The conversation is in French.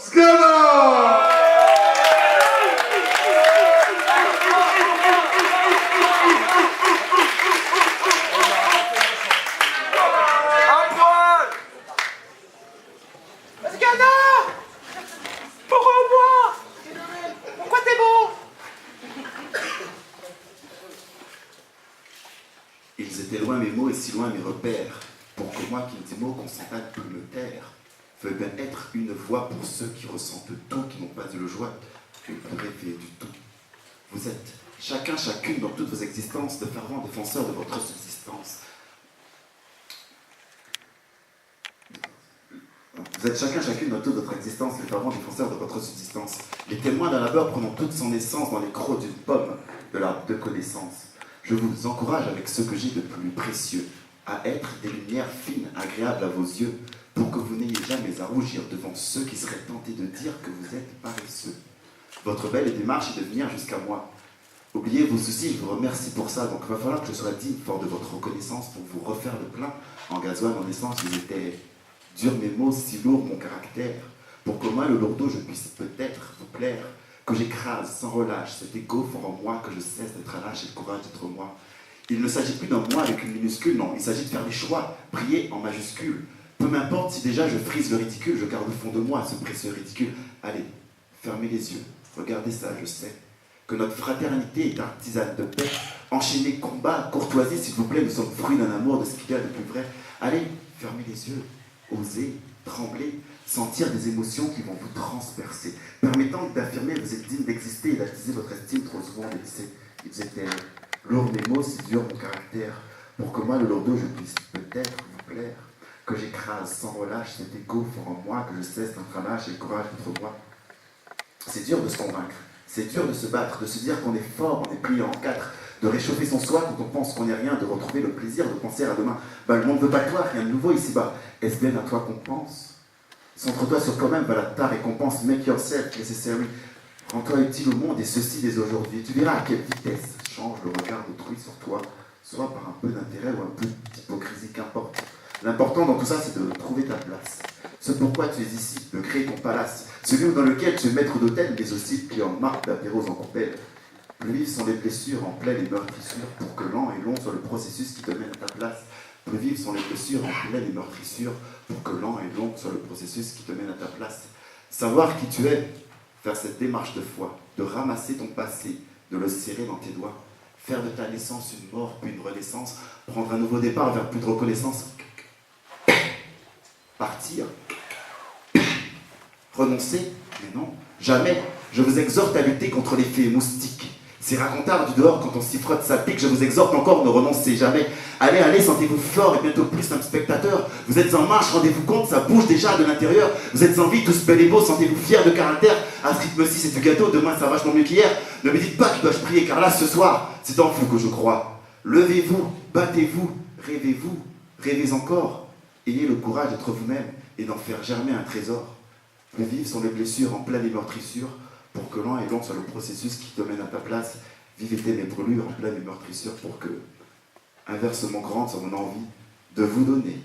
Scandale! Pourquoi t'es beau? Ils étaient loin mes mots et si loin mes repères, pour que moi qui ne dis mots consentant peut me taire, veuille bien être une voix pour ceux qui ressentent tout, qui n'ont pas eu le joie de rêver du tout. Vous êtes chacun, chacune dans toutes vos existences, de fervents défenseurs de votre subsistance. Vous êtes chacun, chacune dans toute votre existence, les fervents défenseurs de votre subsistance. Les témoins d'un labeur prenant toute son essence dans les crocs d'une pomme de l'arbre de connaissance. Je vous encourage avec ce que j'ai de plus précieux, à être des lumières fines, agréables à vos yeux, pour que vous n'ayez jamais à rougir devant ceux qui seraient tentés de dire que vous êtes paresseux. Votre belle démarche est de venir jusqu'à moi. Oubliez vos soucis, je vous remercie pour ça, donc il va falloir que je sois digne fort de votre reconnaissance pour vous refaire le plein en gasoil, en essence, ils étaient durs mes mots, si lourds mon caractère, pour que moi, le lourdeau, je puisse peut-être vous plaire, que j'écrase sans relâche cet égo fort en moi, que je cesse d'être à lâche et le courage d'être moi. Il ne s'agit plus d'un moi avec une minuscule, non, il s'agit de faire des choix, briller en majuscule. Peu m'importe si déjà je frise le ridicule, je garde au fond de moi ce précieux ridicule. Allez, fermez les yeux, regardez ça, je sais, que notre fraternité est artisane de paix. Enchaînez combat, courtoisie, s'il vous plaît, nous sommes fruits d'un amour, de ce qu'il y a de plus vrai. Allez, fermez les yeux, osez, trembler, sentir des émotions qui vont vous transpercer, permettant d'affirmer que vous êtes digne d'exister et d'attiser votre estime trop souvent délaissée. Ils étaient lourds mes mots, si dur mon caractère, pour que moi, le lourdeau, je puisse peut-être vous plaire, que j'écrase sans relâche cet égo fort en moi, que je cesse d'être à lâche et le courage d'être moi. C'est dur de se convaincre, c'est dur de se battre, de se dire qu'on est fort, on est plié en quatre, de réchauffer son soi quand on pense qu'on n'est rien, de retrouver le plaisir de penser à demain. Le monde veut pas de toi, rien de nouveau ici-bas. Est-ce bien à toi qu'on pense? Centre-toi sur toi-même, voilà ta récompense. Make yourself necessary. Rends-toi utile au monde et ceci dès aujourd'hui. Tu verras à quelle vitesse change le regard d'autrui sur toi, soit par un peu d'intérêt ou un peu d'hypocrisie, qu'importe. L'important dans tout ça, c'est de trouver ta place. Ce pourquoi tu es ici, de créer ton palace. Celui dans lequel tu es maître d'hôtel, mais aussi plié en marque d'apéros en coupelle. Plus vives sont les blessures en pleine et meurtrissures, pour que lent et long soit le processus qui te mène à ta place. Plus vives sont les blessures en pleine et meurtrissures, pour que lent et long soit le processus qui te mène à ta place. Savoir qui tu es, faire cette démarche de foi, de ramasser ton passé, de le serrer dans tes doigts, faire de ta naissance une mort puis une renaissance, prendre un nouveau départ vers plus de reconnaissance, partir, renoncer, mais non, jamais. Je vous exhorte à lutter contre les fées moustiques. Ces racontards du dehors, quand on s'y frotte, ça pique. Je vous exhorte encore, ne renoncez jamais. Allez, allez, sentez-vous fort et bientôt plus un spectateur. Vous êtes en marche, rendez-vous compte, ça bouge déjà de l'intérieur. Vous êtes en vie, tous bel et beaux, sentez-vous fiers de caractère. À ce rythme-ci, c'est du gâteau, demain ça va vachement mieux qu'hier. Ne me dites pas que dois-je prier, car là, ce soir, c'est en vous que je crois. Levez-vous, battez-vous, rêvez-vous, rêvez encore. Ayez le courage d'être vous-même et d'en faire germer un trésor. Plus vives sont les blessures en pleine meurtrissure, pour que lent et long soit le processus qui te mène à ta place. Vives étaient mes brûlures en pleine meurtrissure, pour que, inversement grande soit mon envie de vous donner